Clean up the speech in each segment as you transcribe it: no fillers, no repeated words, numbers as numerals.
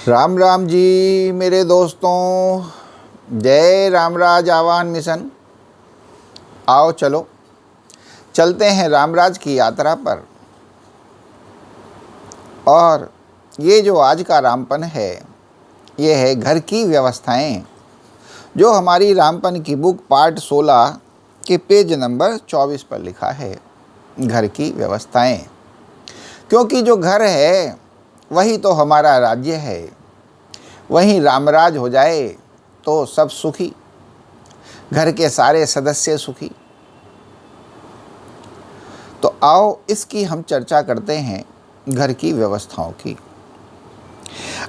राम राम जी मेरे दोस्तों, जय रामराज आह्वान मिशन। आओ चलो चलते हैं रामराज की यात्रा पर। और ये जो आज का रामपन है, ये है घर की व्यवस्थाएं, जो हमारी रामपन की बुक पार्ट 16 के पेज नंबर 24 पर लिखा है। घर की व्यवस्थाएं, क्योंकि जो घर है वही तो हमारा राज्य है। वहीं रामराज हो जाए तो सब सुखी, घर के सारे सदस्य सुखी। तो आओ इसकी हम चर्चा करते हैं, घर की व्यवस्थाओं की।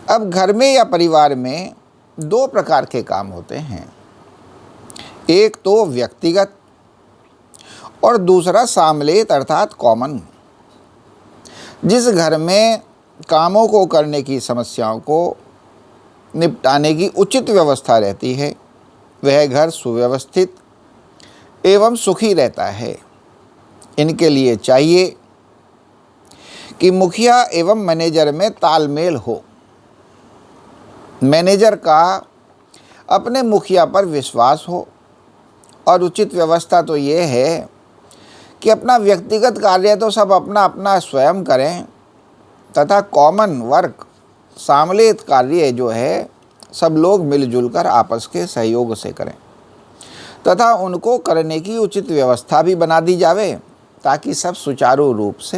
अब घर में या परिवार में दो प्रकार के काम होते हैं, एक तो व्यक्तिगत और दूसरा सामलेत अर्थात कॉमन। जिस घर में कामों को करने की समस्याओं को निपटाने की उचित व्यवस्था रहती है, वह घर सुव्यवस्थित एवं सुखी रहता है। इनके लिए चाहिए कि मुखिया एवं मैनेजर में तालमेल हो। मैनेजर का अपने मुखिया पर विश्वास हो। और उचित व्यवस्था तो ये है कि अपना व्यक्तिगत कार्य तो सब अपना अपना स्वयं करें, तथा कॉमन वर्क सामलेत कार्य जो है सब लोग मिलजुल कर आपस के सहयोग से करें, तथा उनको करने की उचित व्यवस्था भी बना दी जावे, ताकि सब सुचारू रूप से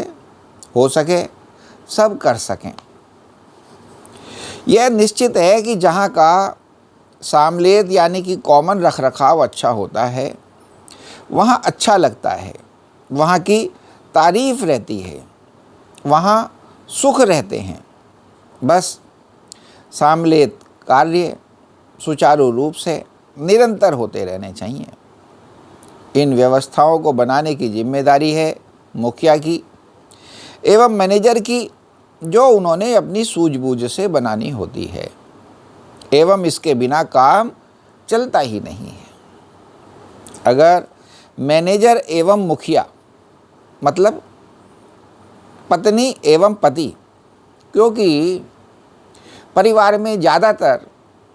हो सके, सब कर सकें। यह निश्चित है कि जहाँ का सामलेत यानी कि कॉमन रख रखाव अच्छा होता है, वहाँ अच्छा लगता है, वहाँ की तारीफ रहती है, वहाँ सुख रहते हैं। बस सामलेत कार्य सुचारू रूप से निरंतर होते रहने चाहिए। इन व्यवस्थाओं को बनाने की जिम्मेदारी है मुखिया की एवं मैनेजर की, जो उन्होंने अपनी सूझबूझ से बनानी होती है, एवं इसके बिना काम चलता ही नहीं है। अगर मैनेजर एवं मुखिया मतलब पत्नी एवं पति, क्योंकि परिवार में ज़्यादातर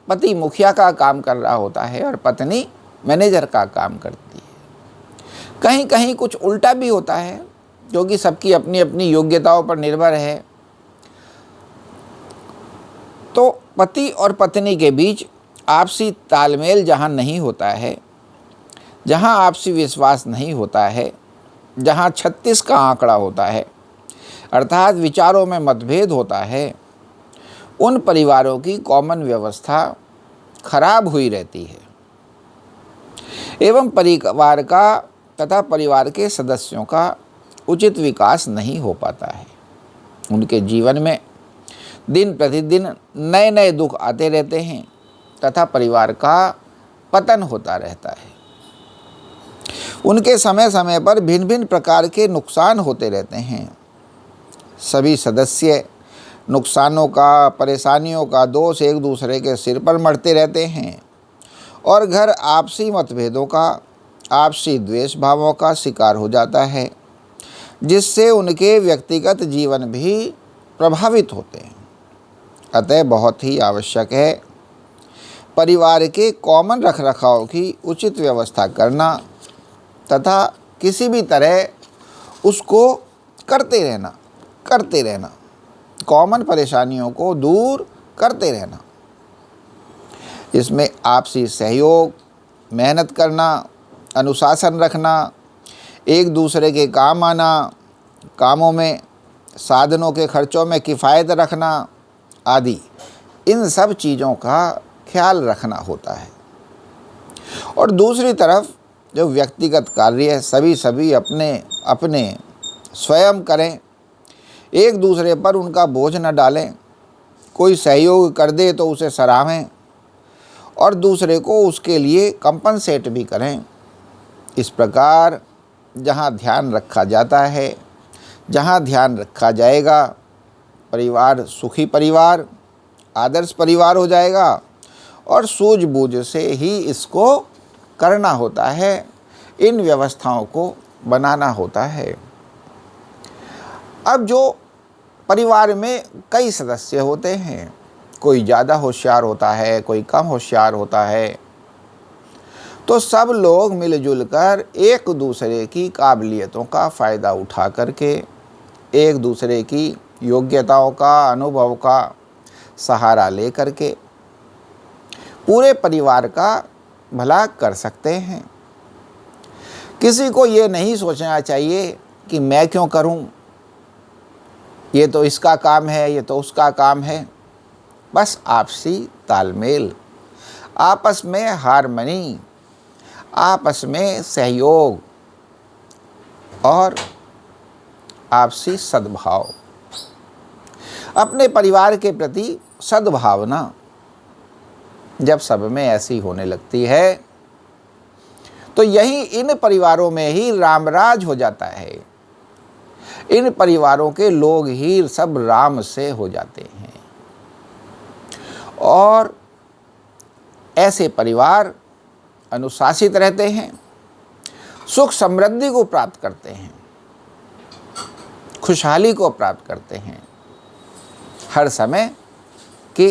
पति मुखिया का काम कर रहा होता है और पत्नी मैनेजर का काम करती है। कहीं कहीं कुछ उल्टा भी होता है, क्योंकि सबकी अपनी अपनी योग्यताओं पर निर्भर है। तो पति और पत्नी के बीच आपसी तालमेल जहाँ नहीं होता है, जहाँ आपसी विश्वास नहीं होता है, जहाँ 36 का आंकड़ा होता है, अर्थात विचारों में मतभेद होता है, उन परिवारों की कॉमन व्यवस्था खराब हुई रहती है एवं परिवार का तथा परिवार के सदस्यों का उचित विकास नहीं हो पाता है। उनके जीवन में दिन प्रतिदिन नए नए दुख आते रहते हैं तथा परिवार का पतन होता रहता है। उनके समय समय पर भिन्न भिन्न प्रकार के नुकसान होते रहते हैं। सभी सदस्य नुकसानों का, परेशानियों का दोष एक दूसरे के सिर पर मढ़ते रहते हैं और घर आपसी मतभेदों का, आपसी द्वेष भावों का शिकार हो जाता है, जिससे उनके व्यक्तिगत जीवन भी प्रभावित होते हैं। अतः बहुत ही आवश्यक है परिवार के कॉमन रखरखाव की उचित व्यवस्था करना तथा किसी भी तरह उसको करते रहना, कॉमन परेशानियों को दूर करते रहना। इसमें आपसी सहयोग, मेहनत करना, अनुशासन रखना, एक दूसरे के काम आना, कामों में साधनों के खर्चों में किफ़ायत रखना आदि, इन सब चीज़ों का ख्याल रखना होता है। और दूसरी तरफ जो व्यक्तिगत कार्य सभी अपने अपने स्वयं करें, एक दूसरे पर उनका बोझ न डालें। कोई सहयोग कर दे तो उसे सराहें और दूसरे को उसके लिए कंपनसेट भी करें। इस प्रकार जहाँ ध्यान रखा जाता है, जहाँ ध्यान रखा जाएगा, परिवार सुखी परिवार, आदर्श परिवार हो जाएगा। और सूझबूझ से ही इसको करना होता है, इन व्यवस्थाओं को बनाना होता है। अब जो परिवार में कई सदस्य होते हैं, कोई ज़्यादा होशियार होता है, कोई कम होशियार होता है, तो सब लोग मिलजुल कर एक दूसरे की काबिलियतों का फ़ायदा उठा करके, एक दूसरे की योग्यताओं का, अनुभव का सहारा ले करके पूरे परिवार का भला कर सकते हैं। किसी को ये नहीं सोचना चाहिए कि मैं क्यों करूं, ये तो इसका काम है, ये तो उसका काम है। बस आपसी तालमेल, आपस में हारमनी, आपस में सहयोग और आपसी सद्भाव, अपने परिवार के प्रति सद्भावना जब सब में ऐसी होने लगती है तो यही इन परिवारों में ही रामराज हो जाता है। इन परिवारों के लोग ही सब राम से हो जाते हैं और ऐसे परिवार अनुशासित रहते हैं, सुख समृद्धि को प्राप्त करते हैं, खुशहाली को प्राप्त करते हैं। हर समय की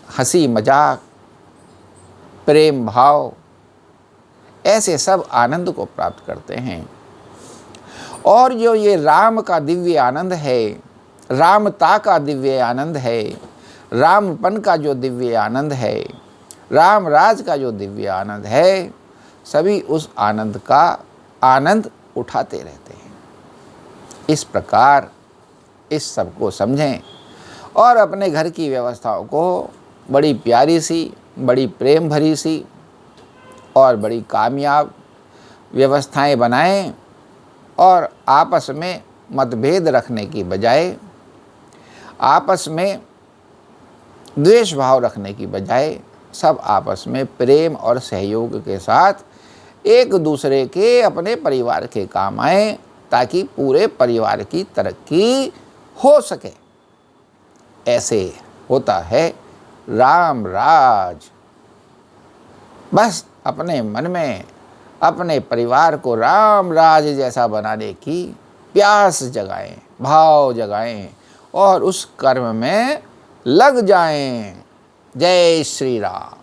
हंसी मजाक, प्रेम भाव, ऐसे सब आनंद को प्राप्त करते हैं। और जो ये राम का दिव्य आनंद है, रामता का दिव्य आनंद है, रामपन का जो दिव्य आनंद है, राम राज का जो दिव्य आनंद है, सभी उस आनंद का आनंद उठाते रहते हैं। इस प्रकार इस सब को समझें और अपने घर की व्यवस्थाओं को बड़ी प्यारी सी, बड़ी प्रेम भरी सी और बड़ी कामयाब व्यवस्थाएं बनाएं और आपस में मतभेद रखने की बजाय, आपस में द्वेष भाव रखने की बजाय सब आपस में प्रेम और सहयोग के साथ एक दूसरे के, अपने परिवार के काम आए ताकि पूरे परिवार की तरक्की हो सके। ऐसे होता है राम राज। बस अपने मन में अपने परिवार को राम राज जैसा बनाने की प्यास जगाएं, भाव जगाएं और उस कर्म में लग जाएं। जय श्री राम।